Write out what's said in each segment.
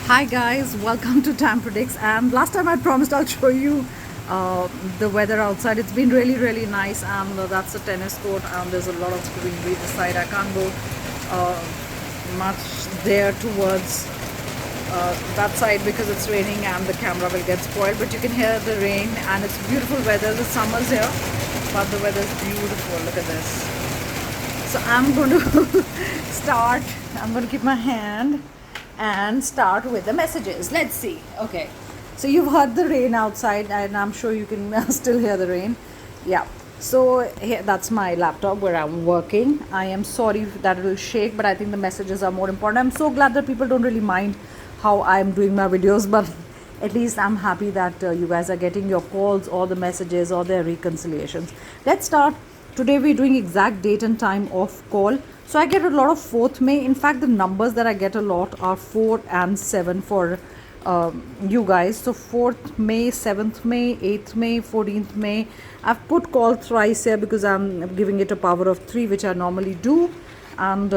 Hi guys, welcome to Tam Predicts. And last time I promised I'll show you the weather outside. It's been really nice, and that's a tennis court, and there's a lot of greenery this side. I can't go uh, much there towards that side because it's raining and the camera will get spoiled. But you can hear the rain, and it's beautiful weather. The summer's here, but the weather's beautiful. Look at this. So I'm going to start. I'm going to keep my hand and start with the messages. Let's see. Okay, so you've heard the rain outside, and I'm sure you can still hear the rain. Yeah, so here, that's my laptop where I'm working. I am sorry that it will shake, but I think the messages are more important. I'm so glad that people don't really mind how I'm doing my videos, but at least I'm happy that you guys are getting your calls or the messages or their reconciliations. Let's start. Today we're doing exact date and time of call. So I get a lot of 4th May. In fact, the numbers that I get a lot are 4 and 7 for you guys. So 4th May, 7th May, 8th May, 14th May. I've put call thrice here because I'm giving it a power of 3, which I normally do. And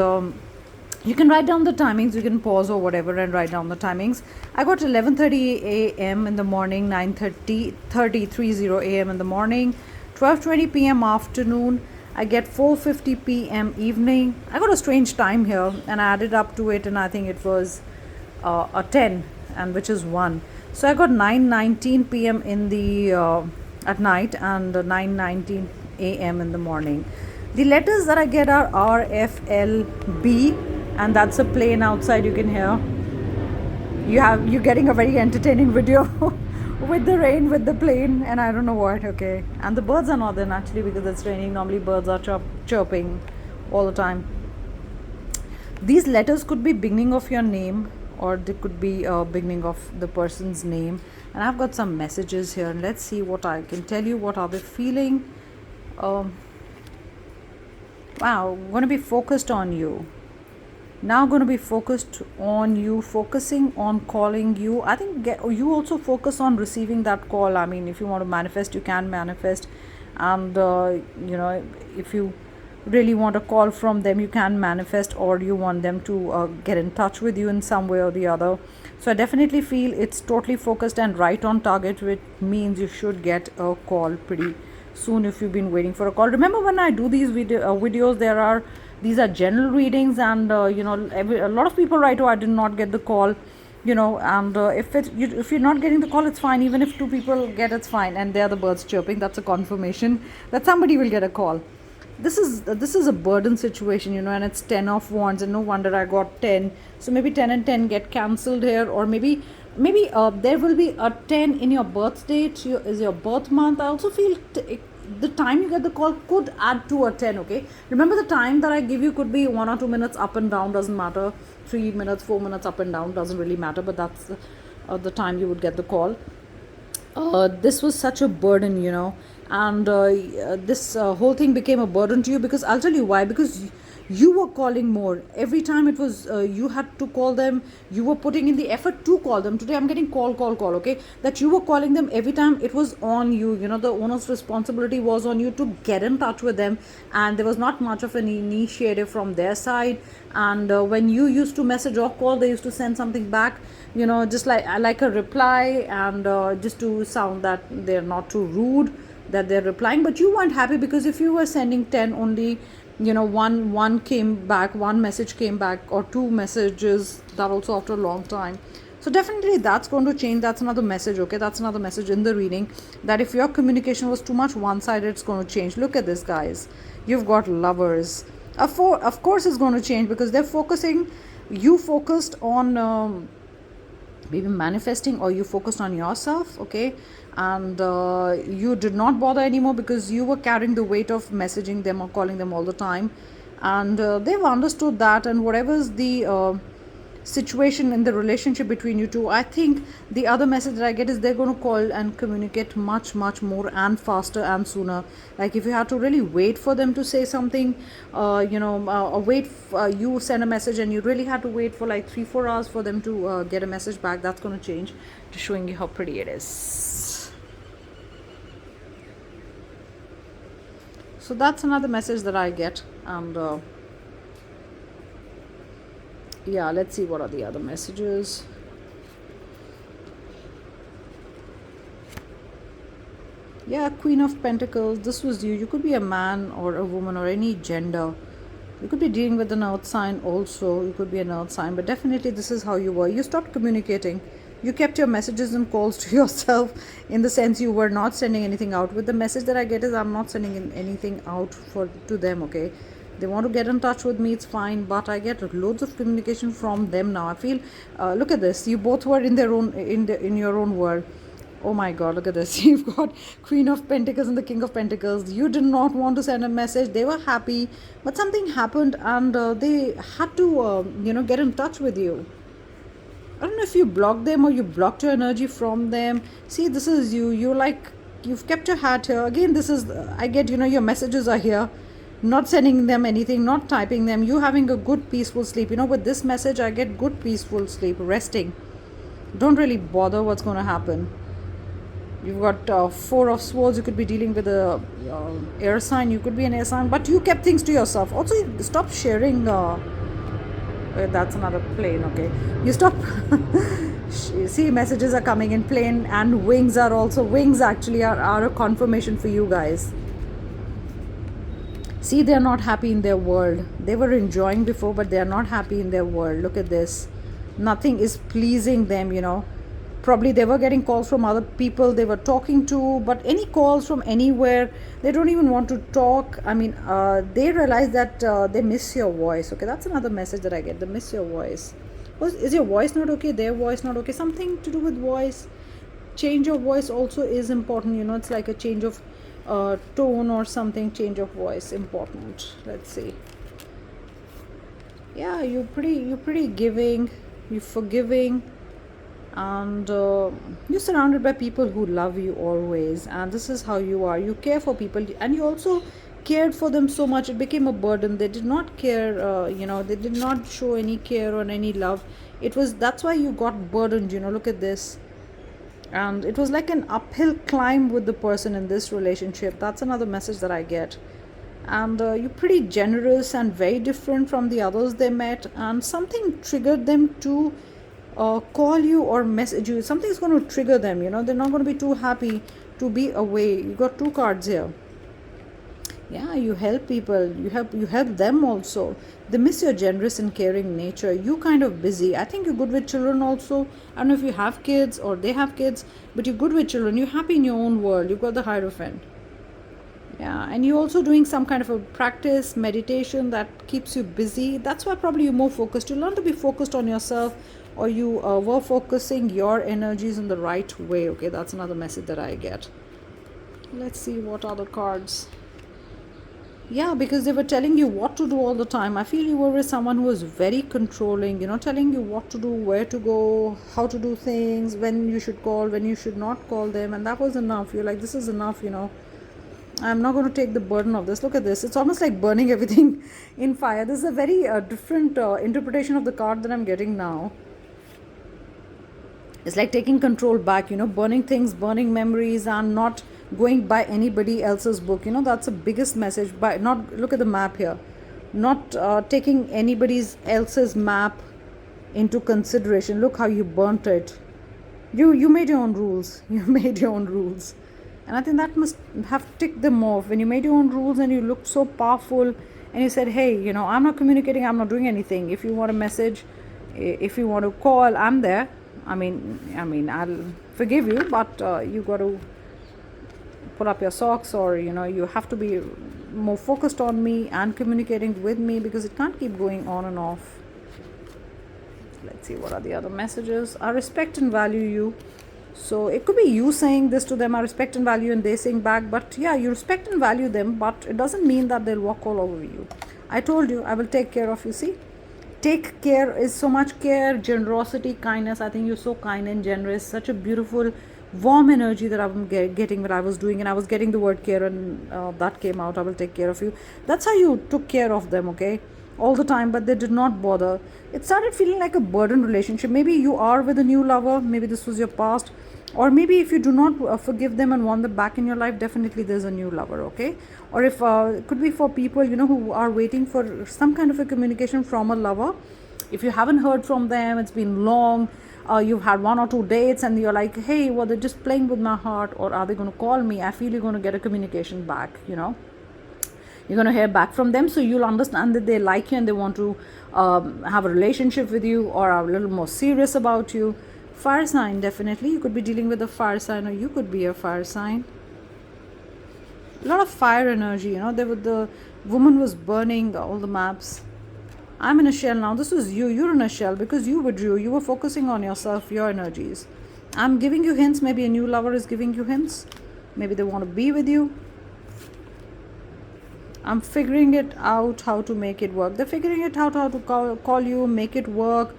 you can write down the timings. You can pause or whatever and write down the timings. I got 11:30 a.m. in the morning, 9:30 a.m. in the morning, 12:20 p.m. afternoon. I get 4:50 p.m. evening. I got a strange time here, and I added up to it, and I think it was a 10, and which is 1. So I got 9:19 p.m. in the at night, and 9:19 a.m. in the morning. The letters that I get are R, F, L, B, and that's a plane outside. You can hear. You're getting a very entertaining video with the rain, with the plane, and I don't know what. Okay, and the birds are not there naturally because it's raining. Normally birds are chirping all the time. These letters could be beginning of your name, or they could be beginning of the person's name. And I've got some messages here, and let's see what I can tell you. What are they feeling? Wow, I'm going to be focused on you. Now going to be focused on you, focusing on calling you. I think you also focus on receiving that call. I mean, if you want to manifest, you can manifest. And if you really want a call from them, you can manifest, or you want them to get in touch with you in some way or the other. So I definitely feel it's totally focused and right on target, which means you should get a call pretty soon if you've been waiting for a call. Remember, when I do these videos, these are general readings, and a lot of people write, oh, I did not get the call, and if you're not getting the call, it's fine. Even if 2 people get, it's fine, and they're the birds chirping, that's a confirmation that somebody will get a call. This is a burden situation, and it's 10 of wands, and no wonder I got 10. So maybe 10 and 10 get cancelled here, or maybe there will be a 10 in your birth date, is your birth month. I also feel the time you get the call could add to a 10. Okay, remember, the time that I give you could be 1 or 2 minutes up and down, doesn't matter. 3 minutes, 4 minutes up and down, doesn't really matter, but that's the time you would get the call. This was such a burden, and this whole thing became a burden to you, because I'll tell you why. Because you were calling more every time. It was you had to call them. You were putting in the effort to call them. Today I'm getting call. Okay, that you were calling them every time. It was on you. The owner's responsibility was on you to get in touch with them, and there was not much of an initiative from their side. And when you used to message or call, they used to send something back, just like a reply, and just to sound that they're not too rude, that they're replying. But you weren't happy, because if you were sending 10 only, one came back, one message came back, or 2 messages, that also after a long time. So definitely that's going to change. That's another message. Okay, that's another message in the reading, that if your communication was too much one-sided, it's going to change. Look at this, guys. You've got Lovers. Of course it's going to change, because they're focusing. You focused on maybe manifesting, or you focused on yourself. Okay, and you did not bother anymore, because you were carrying the weight of messaging them or calling them all the time, and they've understood that. And whatever's the situation in the relationship between you two, I think the other message that I get is they're going to call and communicate much more and faster and sooner. Like, if you had to really wait for them to say something, you send a message and you really had to wait for like 3-4 hours for them to get a message back, that's going to change. Just showing you how pretty it is. So that's another message that I get. And yeah, let's see what are the other messages. Yeah, Queen of Pentacles, this was you. You could be a man or a woman or any gender. You could be dealing with an earth sign also. You could be an earth sign, but definitely this is how you were. You stopped communicating. You kept your messages and calls to yourself, in the sense you were not sending anything out. With the message that I get is I'm not sending anything out for to them, okay? They want to get in touch with me, it's fine, but I get loads of communication from them now. I feel, look at this. You both were in their own in your own world. Oh my god, look at this. You've got Queen of Pentacles and the King of Pentacles. You did not want to send a message. They were happy, but something happened and they had to, get in touch with you. I don't know if you blocked them or you blocked your energy from them. See, this is you. You've kept your hat here. Again, this is, I get, your messages are here. Not sending them anything, not typing them. You having a good, peaceful sleep. With this message, I get good, peaceful sleep, resting. Don't really bother what's going to happen. You've got Four of Swords. You could be dealing with a air sign. You could be an air sign, but you kept things to yourself. Also, stop sharing. That's another plane. Okay, you stop. See, messages are coming in plane, and wings are also wings. Actually, are a confirmation for you guys. See, they are not happy in their world. They were enjoying before, but they are not happy in their world. Look at this. Nothing is pleasing them. Probably they were getting calls from other people they were talking to, but any calls from anywhere, they don't even want to talk. They realize that they miss your voice. Okay, that's another message that I get. They miss your voice. Is your voice not okay? Their voice not okay? Something to do with voice. Change of voice also is important. It's like a change of tone or something. Change of voice important. Let's see. Yeah, you're pretty giving. You're forgiving, and you're surrounded by people who love you always, and this is how you are. You care for people, and you also cared for them so much it became a burden. They did not care, they did not show any care or any love. That's why you got burdened. Look at this. And it was like an uphill climb with the person in this relationship. That's another message that I get. And you're pretty generous and very different from the others they met, and something triggered them to call you or message you. Something's going to trigger them. They're not going to be too happy to be away. You got two cards here. Yeah, you help people. You help them also. They miss your generous and caring nature. You kind of busy. I think you're good with children also. I don't know if you have kids or they have kids, but you're good with children. You're happy in your own world. You've got the Hierophant. Yeah, and you're also doing some kind of a practice, meditation that keeps you busy. That's why probably you're more focused. You learn to be focused on yourself, or you were focusing your energies in the right way. Okay, that's another message that I get. Let's see what other cards. Yeah, because they were telling you what to do all the time. I feel you were with someone who was very controlling, telling you what to do, where to go, how to do things, when you should call, when you should not call them. And that was enough. You're like, this is enough. I'm not going to take the burden of this. Look at this. It's almost like burning everything in fire. This is a very different interpretation of the card that I'm getting now. It's like taking control back, burning things, burning memories, and not going by anybody else's book. That's the biggest message. By not, look at the map here, not taking anybody else's map into consideration. Look how you burnt it. You made your own rules. You made your own rules. And I think that must have ticked them off. When you made your own rules and you looked so powerful and you said, hey, I'm not communicating, I'm not doing anything. If you want a message, if you want to call, I'm there. I mean, I'll forgive you, but you got to pull up your socks, or, you have to be more focused on me and communicating with me, because it can't keep going on and off. Let's see, what are the other messages? I respect and value you. So it could be you saying this to them, I respect and value, and they saying back. But yeah, you respect and value them, but it doesn't mean that they'll walk all over you. I told you, I will take care of you. See, take care is so much care, generosity, kindness. I think you're so kind and generous. Such a beautiful, warm energy that I'm getting when I was doing, and I was getting the word care, and that came out. I will take care of you. That's how you took care of them, okay? All the time, but they did not bother. It started feeling like a burden relationship. Maybe you are with a new lover. Maybe this was your past. Or maybe if you do not forgive them and want them back in your life, definitely there's a new lover, okay? Or if it could be for people, who are waiting for some kind of a communication from a lover. If you haven't heard from them, it's been long, you've had 1 or 2 dates and you're like, hey, well, they're just playing with my heart, or are they going to call me? I feel you're going to get a communication back, you're going to hear back from them, so you'll understand that they like you and they want to have a relationship with you, or are a little more serious about you. Fire sign, definitely you could be dealing with a fire sign, or you could be a fire sign. A lot of fire energy, the woman was burning all the maps. I'm in a shell now. This was you. You're in a shell because you withdrew. You were focusing on yourself, your energies. I'm giving you hints. Maybe a new lover is giving you hints. Maybe they want to be with you. I'm figuring it out how to make it work. They're figuring it out how to call you, make it work,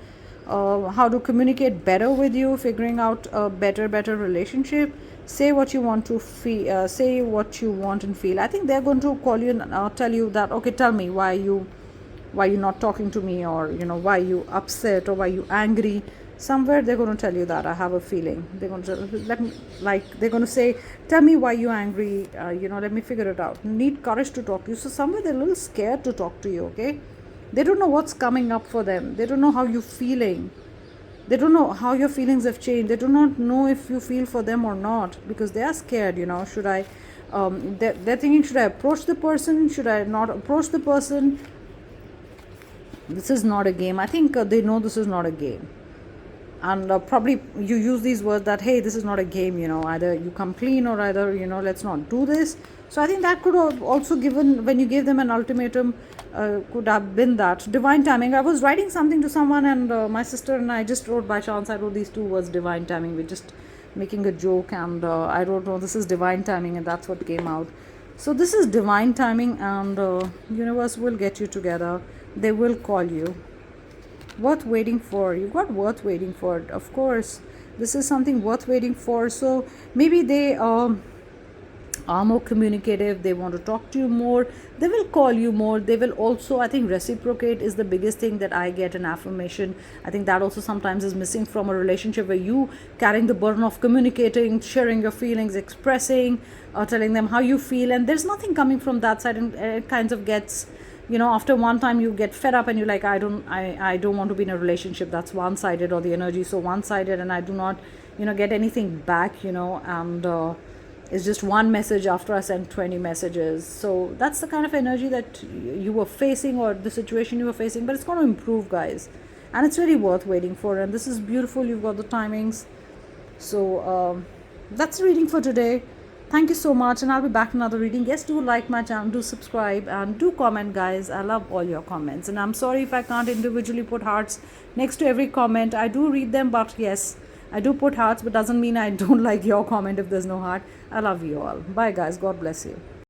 how to communicate better with you, figuring out a better relationship. Say what you want to feel. Say what you want and feel. I think they're going to call you and tell you that, okay, tell me why you're not talking to me, or why you upset, or why you angry. Somewhere they're going to tell you that. I have a feeling they're going to they're going to say, tell me why you're angry, let me figure it out. Need courage to talk to you. So somewhere they're a little scared to talk to you. Okay, they don't know what's coming up for them. They don't know how you're feeling. They don't know how your feelings have changed. They do not know if you feel for them or not, because they are scared. Should I they're thinking, should I approach the person, should I not approach the person? This is not a game. I think they know this is not a game, and probably you use these words that, hey, this is not a game, either you come clean, or either let's not do this. So I think that could also, given when you gave them an ultimatum, could have been that divine timing. I was writing something to someone, and my sister and I just wrote, by chance I wrote these 2 words, divine timing. We're just making a joke, and I wrote, oh, this is divine timing, and that's what came out. So this is divine timing, and universe will get you together. They will call you. Worth waiting for. You've got worth waiting for. Of course, this is something worth waiting for. So maybe they are more communicative. They want to talk to you more. They will call you more. They will also, I think, reciprocate is the biggest thing that I get in affirmation. I think that also sometimes is missing from a relationship, where you carrying the burden of communicating, sharing your feelings, expressing, telling them how you feel, and there's nothing coming from that side, and it kind of gets, after one time you get fed up and you're like, I don't want to be in a relationship that's one-sided, or the energy is so one-sided, and I do not get anything back, and it's just one message after I sent 20 messages. So that's the kind of energy that you were facing, or the situation you were facing, but it's going to improve, guys, and it's really worth waiting for. And this is beautiful. You've got the timings. So that's the reading for today. Thank you so much, and I'll be back in another reading. Yes, do like my channel, do subscribe, and do comment, guys. I love all your comments, and I'm sorry if I can't individually put hearts next to every comment. I do read them, but yes, I do put hearts, but doesn't mean I don't like your comment if there's no heart. I love you all. Bye, guys. God bless you.